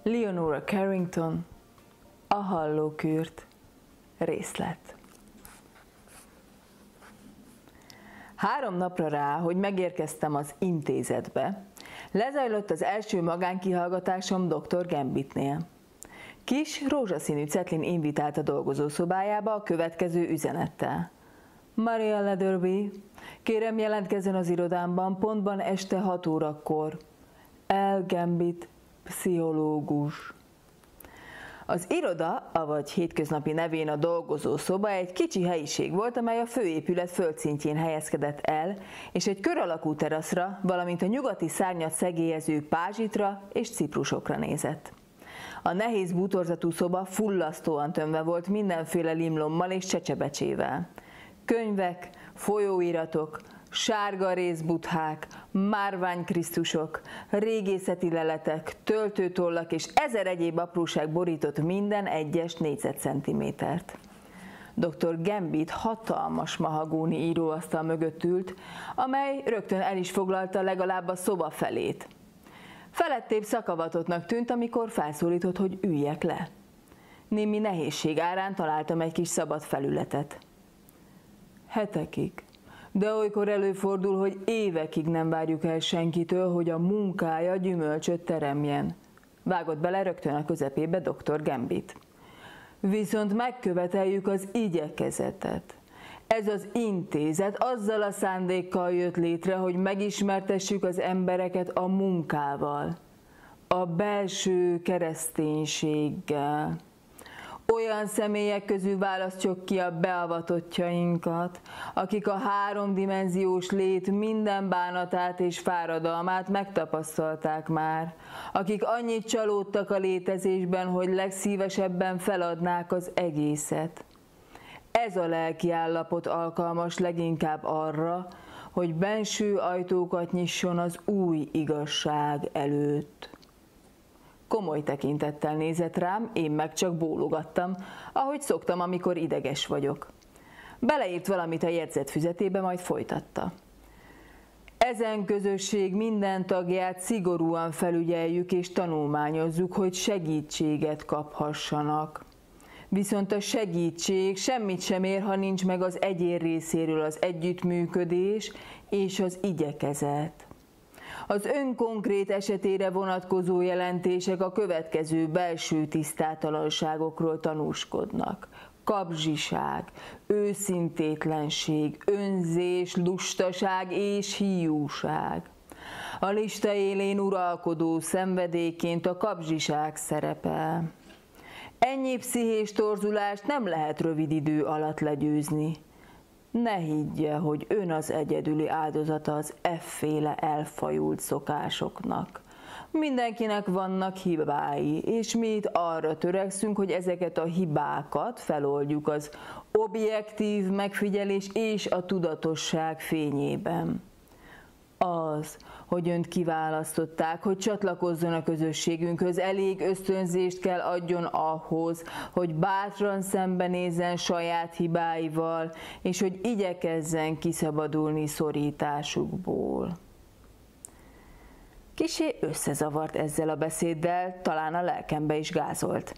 Leonora Carrington, a hallókürt, részlet. 3 napra rá, hogy megérkeztem az intézetbe, lezajlott az első magánkihallgatásom dr. Gambitnél. Kis, rózsaszínű cetlin invitált a dolgozószobájába a következő üzenettel. Maria Leatherby, kérem jelentkezzen az irodámban pontban este 6 órakor. L. Gambit, pszichológus. Az iroda, avagy hétköznapi nevén a dolgozószoba egy kicsi helyiség volt, amely a főépület földszintjén helyezkedett el, és egy kör alakú teraszra, valamint a nyugati szárnyat szegélyező pázsitra és ciprusokra nézett. A nehéz bútorzatú szoba fullasztóan tömve volt mindenféle limlommal és csecsebecsével. Könyvek, folyóiratok, sárga rézbuthák, márványkrisztusok, régészeti leletek, töltőtollak és 1000 egyéb apróság borított minden egyes négyzetcentimétert. Dr. Gambit hatalmas mahagóni íróasztal mögött ült, amely rögtön el is foglalta legalább a szoba felét. Felettébb szakavatottnak tűnt, amikor felszólított, hogy üljek le. Némi nehézség árán találtam egy kis szabad felületet. Hetekig, de olykor előfordul, hogy évekig nem várjuk el senkitől, hogy a munkája gyümölcsöt teremjen. Vágott bele rögtön a közepébe dr. Gambit. Viszont megköveteljük az igyekezetet. Ez az intézet azzal a szándékkal jött létre, hogy megismertessük az embereket a munkával, a belső kereszténységgel. Olyan személyek közül választjuk ki a beavatottjainkat, akik a 3-dimenziós lét minden bánatát és fáradalmát megtapasztalták már, akik annyit csalódtak a létezésben, hogy legszívesebben feladnák az egészet. Ez a lelkiállapot alkalmas leginkább arra, hogy benső ajtókat nyisson az új igazság előtt. Komoly tekintettel nézett rám, én meg csak bólogattam, ahogy szoktam, amikor ideges vagyok. Beleírt valamit a jegyzetfüzetébe, majd folytatta. Ezen közösség minden tagját szigorúan felügyeljük és tanulmányozzuk, hogy segítséget kaphassanak. Viszont a segítség semmit sem ér, ha nincs meg az egyén részéről az együttműködés és az igyekezet. Az ön konkrét esetére vonatkozó jelentések a következő belső tisztátalanságokról tanúskodnak. Kapzsiság, őszintétlenség, önzés, lustaság és hiúság. A lista élén uralkodó szenvedélyként a kapzsiság szerepel. Ennyi pszichés torzulást nem lehet rövid idő alatt legyőzni. Ne higgye, hogy ön az egyedüli áldozata az efféle elfajult szokásoknak. Mindenkinek vannak hibái, és mi itt arra törekszünk, hogy ezeket a hibákat feloldjuk az objektív megfigyelés és a tudatosság fényében. Az, hogy önt kiválasztották, hogy csatlakozzon a közösségünkhöz, elég ösztönzést kell adjon ahhoz, hogy bátran szembenézzen saját hibáival, és hogy igyekezzen kiszabadulni szorításukból. Kissé összezavart ezzel a beszéddel, talán a lelkembe is gázolt.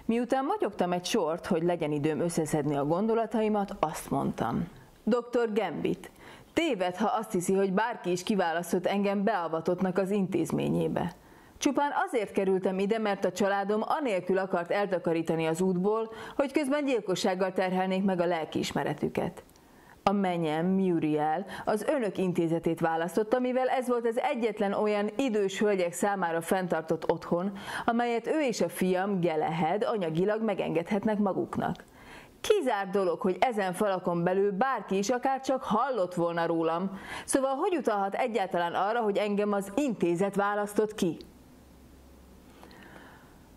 Miután motyogtam egy sort, hogy legyen időm összeszedni a gondolataimat, azt mondtam. Dr. Gambit, téved, ha azt hiszi, hogy bárki is kiválasztott engem beavatottnak az intézményébe. Csupán azért kerültem ide, mert a családom anélkül akart eltakarítani az útból, hogy közben gyilkossággal terhelnék meg a lelkiismeretüket. A menyem, Muriel, az önök intézetét választotta, mivel ez volt az egyetlen olyan idős hölgyek számára fenntartott otthon, amelyet ő és a fiam, Galahad anyagilag megengedhetnek maguknak. Kizárt dolog, hogy ezen falakon belül bárki is akár csak hallott volna rólam, szóval hogy utalhat egyáltalán arra, hogy engem az intézet választott ki?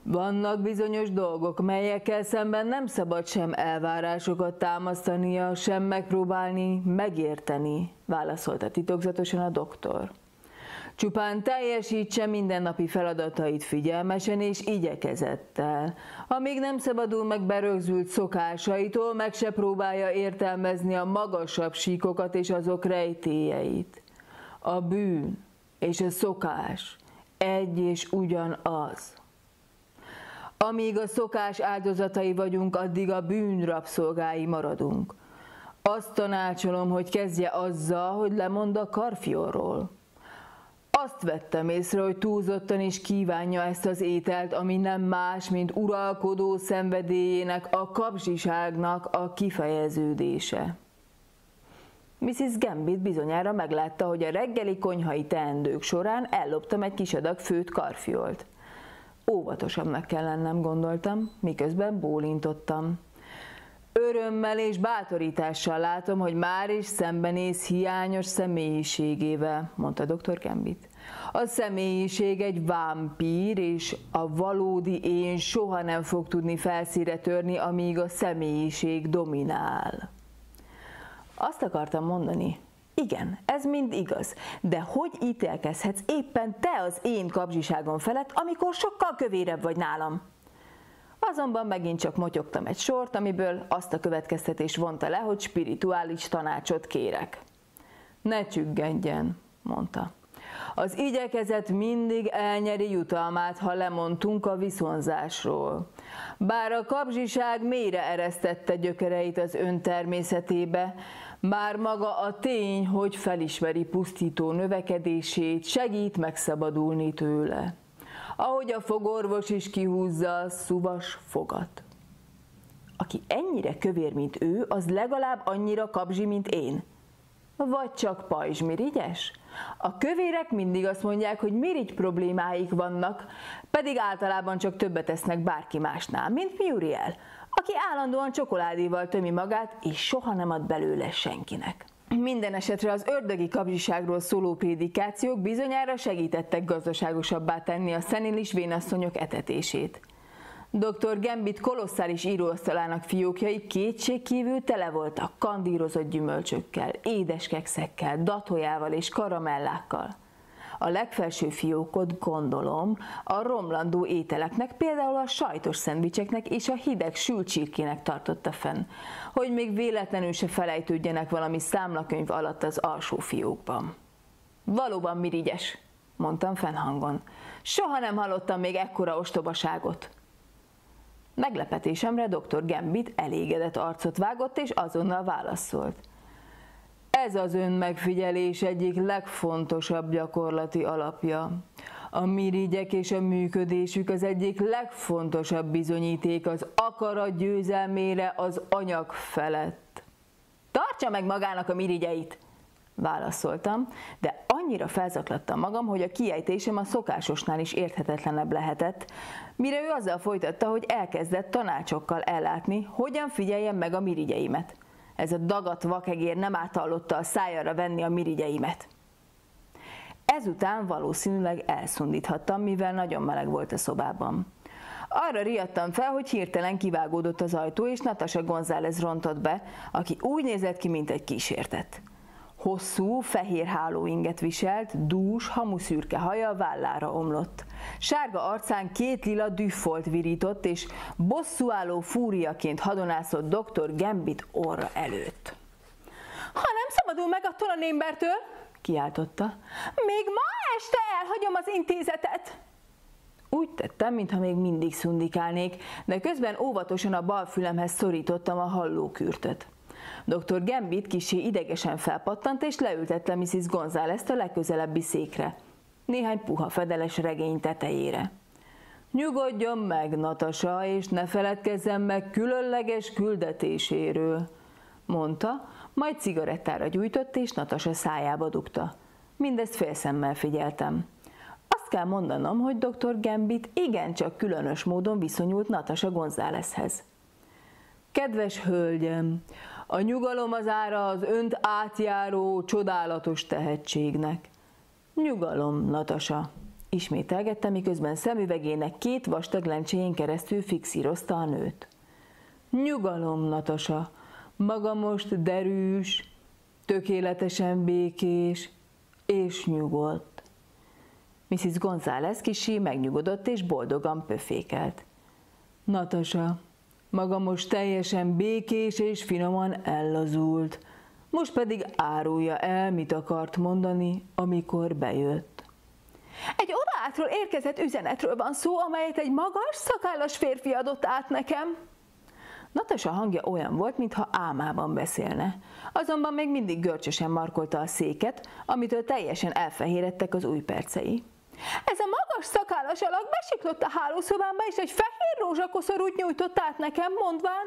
Vannak bizonyos dolgok, melyekkel szemben nem szabad sem elvárásokat támasztania, sem megpróbálni megérteni, válaszolta titokzatosan a doktor. Csupán teljesítse mindennapi feladatait figyelmesen és igyekezettel. Amíg nem szabadul meg berögzült szokásaitól, meg se próbálja értelmezni a magasabb síkokat és azok rejtélyeit. A bűn és a szokás egy és ugyanaz. Amíg a szokás áldozatai vagyunk, addig a bűn rabszolgái maradunk. Azt tanácsolom, hogy kezdje azzal, hogy lemond a karfiolról. Azt vettem észre, hogy túlzottan is kívánja ezt az ételt, ami nem más, mint uralkodó szenvedélyének, a kapzsiságnak a kifejeződése. Mrs. Gambit bizonyára meglátta, hogy a reggeli konyhai teendők során elloptam egy kis adag főtt karfiolt. Óvatosabbnak kell lennem, gondoltam, miközben bólintottam. Örömmel és bátorítással látom, hogy már is szembenéz hiányos személyiségével, mondta dr. Gambit. A személyiség egy vámpír, és a valódi én soha nem fog tudni felszíre törni, amíg a személyiség dominál. Azt akartam mondani, igen, ez mind igaz, de hogy ítélkezhetsz éppen te az én kapzsiságom felett, amikor sokkal kövérebb vagy nálam? Azonban megint csak motyogtam egy sort, amiből azt a következtetést vonta le, hogy spirituális tanácsot kérek. Ne csüggedjen, mondta. Az igyekezet mindig elnyeri jutalmát, ha lemondtunk a viszonzásról. Bár a kapzsiság mélyre eresztette gyökereit az ön természetébe, már maga a tény, hogy felismeri pusztító növekedését, segít megszabadulni tőle. Ahogy a fogorvos is kihúzza a szuvas fogat. Aki ennyire kövér, mint ő, az legalább annyira kapzsi, mint én. Vagy csak pajzsmirigyes? A kövérek mindig azt mondják, hogy mirigy problémáik vannak, pedig általában csak többet esznek bárki másnál, mint Muriel, aki állandóan csokoládéval tömi magát, és soha nem ad belőle senkinek. Minden esetre az ördögi kapzsiságról szóló prédikációk bizonyára segítettek gazdaságosabbá tenni a szenilis vénasszonyok etetését. Dr. Gambit kolosszális íróasztalának fiókjai kétségkívül tele voltak kandírozott gyümölcsökkel, édes kekszekkel, datójával és karamellákkal. A legfelső fiókot, gondolom, a romlandó ételeknek, például a sajtos szendvicseknek és a hideg sült csirkének tartotta fenn, hogy még véletlenül se felejtődjenek valami számlakönyv alatt az alsó fiókban. Valóban mirigyes, mondtam fennhangon. Soha nem hallottam még ekkora ostobaságot. Meglepetésemre dr. Gambit elégedett arcot vágott, és azonnal válaszolt. Ez az önmegfigyelés egyik legfontosabb gyakorlati alapja. A mirigyek és a működésük az egyik legfontosabb bizonyíték az akarat győzelmére az anyag felett. Tartsa meg magának a mirigyeit, válaszoltam, de annyira felzaklattam magam, hogy a kiejtésem a szokásosnál is érthetetlenebb lehetett, mire ő azzal folytatta, hogy elkezdett tanácsokkal ellátni, hogyan figyeljem meg a mirigyeimet. Ez a dagadt vakegér nem átallotta a szájára venni a mirigyeimet. Ezután valószínűleg elszundíthattam, mivel nagyon meleg volt a szobában. Arra riadtam fel, hogy hirtelen kivágódott az ajtó, és Natasha González rontott be, aki úgy nézett ki, mint egy kísértet. Hosszú, fehér hálóinget viselt, dús, hamuszürke haja vállára omlott. Sárga arcán 2 lila düffolt virított, és bosszúálló fúriaként hadonászott dr. Gambit orra előtt. Ha nem szabadul meg attól a némbertől, kiáltotta, még ma este elhagyom az intézetet. Úgy tettem, mintha még mindig szundikálnék, de közben óvatosan a bal fülemhez szorítottam a hallókürtöt. Dr. Gambit kissé idegesen felpattant, és leültette Mrs. Gonzálezt a legközelebbi székre, néhány puha fedeles regény tetejére. Nyugodjon meg, Natasha, és ne feledkezzen meg különleges küldetéséről, mondta, majd cigarettára gyújtott, és Natasha szájába dugta. Mindezt félszemmel figyeltem. Azt kell mondanom, hogy dr. Gambit igencsak különös módon viszonyult Natasha Gonzálezhez. Kedves hölgyem, a nyugalom az ára az önt átjáró, csodálatos tehetségnek. Nyugalom, Natasha, ismételgette, miközben szemüvegének 2 vastag lencséjén keresztül fixírozta a nőt. Nyugalom, Natasha, maga most derűs, tökéletesen békés és nyugodt. Mrs. González kissé megnyugodott és boldogan pöfékelt. Natasha, maga most teljesen békés és finoman ellazult, most pedig árulja el, mit akart mondani, amikor bejött. Egy odaátról érkezett üzenetről van szó, amelyet egy magas, szakállas férfi adott át nekem. Natasha hangja olyan volt, mintha álmában beszélne. Azonban még mindig görcsösen markolta a széket, amitől teljesen elfehéredtek az ujjpercei. Ez a magas szakállas alak besiklott a hálószobámba, és egy fehér rózsakoszorút nyújtott át nekem, mondván: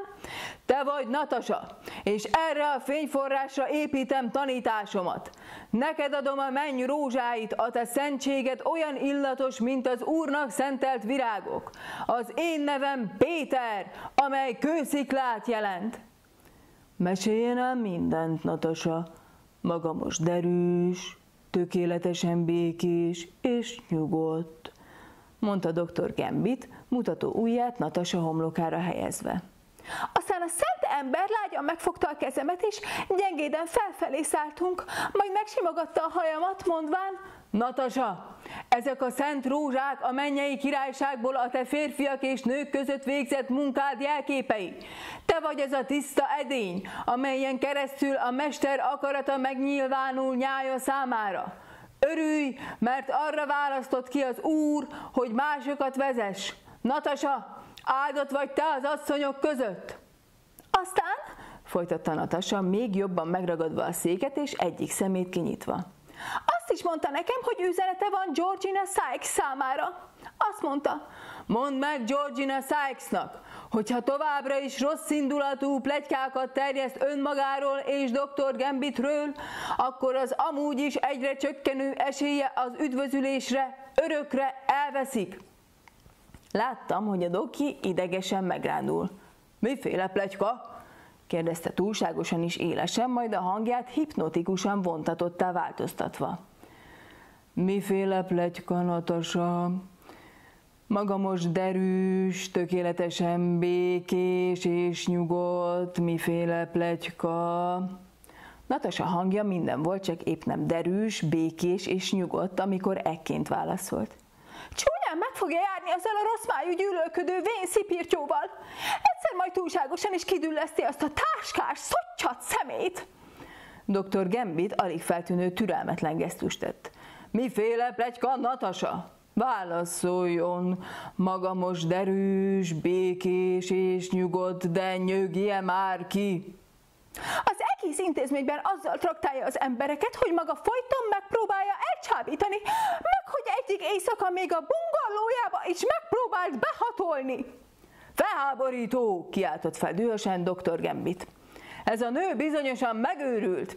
te vagy Natasha, és erre a fényforrásra építem tanításomat. Neked adom a menny rózsáit, a te szentséged olyan illatos, mint az Úrnak szentelt virágok. Az én nevem Péter, amely kősziklát jelent. Meséljen el mindent, Natasha. Maga most derűs, tökéletesen békés és nyugodt, mondta dr. Gambit, mutató ujját Natasha homlokára helyezve. Aztán a szent ember lágyan megfogta a kezemet, és gyengéden felfelé szálltunk, majd megsimogatta a hajamat, mondván: Natasha, ezek a szent rózsák a mennyei királyságból a te férfiak és nők között végzett munkád jelképei. Te vagy az a tiszta edény, amelyen keresztül a mester akarata megnyilvánul nyája számára. Örülj, mert arra választott ki az Úr, hogy másokat vezess. Natasha, áldott vagy te az asszonyok között. Aztán, folytatta Natasha, még jobban megragadva a széket és egyik szemét kinyitva. Azt is mondta nekem, hogy üzenete van Georgina Sykes számára. Azt mondta: mondd meg Georgina Sykesnak, hogyha továbbra is rossz indulatú pletykákat terjeszt önmagáról és dr. Gambitről, akkor az amúgy is egyre csökkenő esélye az üdvözülésre örökre elveszik. Láttam, hogy a doki idegesen megrándul. Miféle pletyka? Kérdezte túlságosan is élesen, majd a hangját hipnotikusan vontatottá változtatva. Miféle pletyka, Natasha? Maga most derűs, tökéletesen békés és nyugodt, miféle pletyka? Natasha hangja minden volt, csak épp nem derűs, békés és nyugodt, amikor ekként válaszolt. Csúnyán meg fogja járni azzal a rossz májú gyűlölködő vén szipirtyóval. Egyszer majd túlságosan is kidülleszti azt a táskás, szottyat szemét. Dr. Gambit alig feltűnő türelmetlen gesztust tett. Miféle pletyka, Natasha? Válaszoljon, maga most derűs, békés és nyugodt, de nyögje már ki. Az egész intézményben azzal traktálja az embereket, hogy maga folyton megpróbálja elcsábítani, meg hogy egyik éjszaka még a bungallójába is megpróbált behatolni. Felháborító, kiáltott fel dühösen dr. Gambit. Ez a nő bizonyosan megőrült.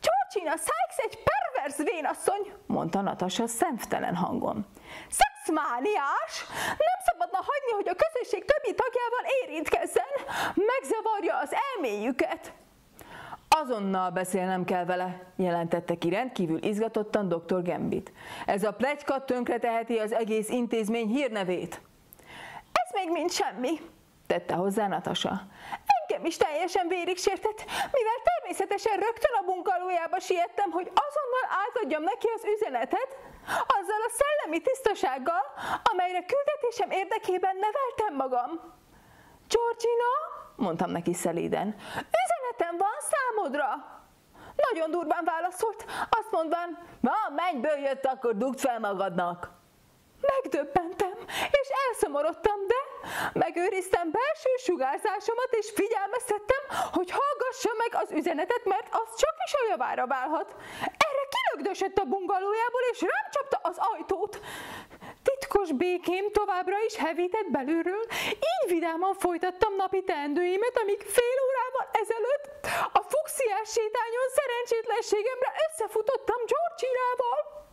Georgina Sykes egy perverz vénasszony, mondta Natasha szemtelen hangon. Szexmániás! Nem szabadna hagyni, hogy a közösség többi tagjával érintkezzen. Megzavarja az elméjüket. Azonnal beszélnem kell vele, jelentette ki rendkívül izgatottan dr. Gambit. Ez a pletyka tönkreteheti az egész intézmény hírnevét. Ez még mind semmi, tette hozzá Natasha. Engem is teljesen vérig sértett, mivel természetesen rögtön a bungalójába siettem, hogy azonnal átadjam neki az üzenetet, azzal a szellemi tisztasággal, amelyre küldetésem érdekében neveltem magam. Georgina, mondtam neki szelíden, üzenetem van számodra. Nagyon durván válaszolt, azt mondván, ha mennyből jött, akkor dugd fel magadnak. Megdöbbentem, és elszomorodtam, de megőriztem belső sugárzásomat, és figyelmeztettem, hogy hallgassa meg az üzenetet, mert az csak is a javára válhat. Erre kilögdösött a bungalójából, és rám csapta az ajtót. Titkos békém továbbra is hevített belülről, így vidáman folytattam napi teendőimet, amíg fél órával ezelőtt a fuxiás sétányon szerencsétlenségemre összefutottam Georginával.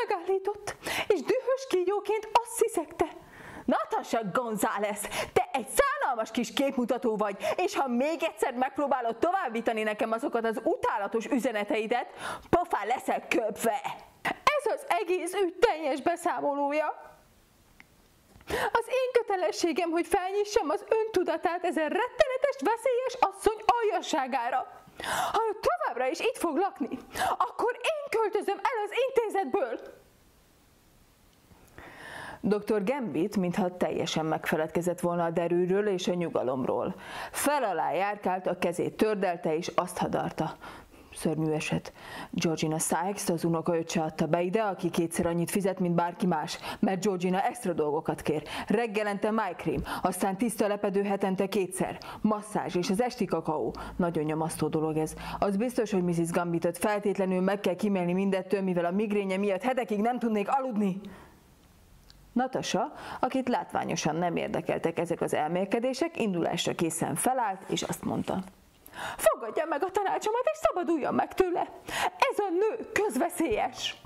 Megállított, és dühös kígyóként azt sziszegte. Natasha González, te egy szánalmas kis képmutató vagy, és ha még egyszer megpróbálod továbbítani nekem azokat az utálatos üzeneteidet, pofán leszel köpve. Ez az egész ügy teljes beszámolója. Az én kötelességem, hogy felnyissam az öntudatát ezen rettenetes, veszélyes asszony aljasságára. Ha ő továbbra is itt fog lakni, akkor én költözöm el az intézetből. Dr. Gambit, mintha teljesen megfeledkezett volna a derűről és a nyugalomról. Fel alá járkált, a kezét tördelte és azt hadarta. szörnyű eset. Georgina Sykes-t az unokaöccse adta be ide, aki 2-szer annyit fizet, mint bárki más, mert Georgina extra dolgokat kér. Reggelente májkrém, aztán tiszta lepedő hetente 2-szer, masszázs és az esti kakaó. Nagyon nyomasztó dolog ez. Az biztos, hogy Mrs. Gambitot feltétlenül meg kell kímélni mindettől, mivel a migrénye miatt hetekig nem tudnék aludni. Natasha, akit látványosan nem érdekeltek ezek az elmélkedések, indulásra készen felállt, és azt mondta: fogadja meg a tanácsomat, és szabaduljon meg tőle! Ez a nő közveszélyes!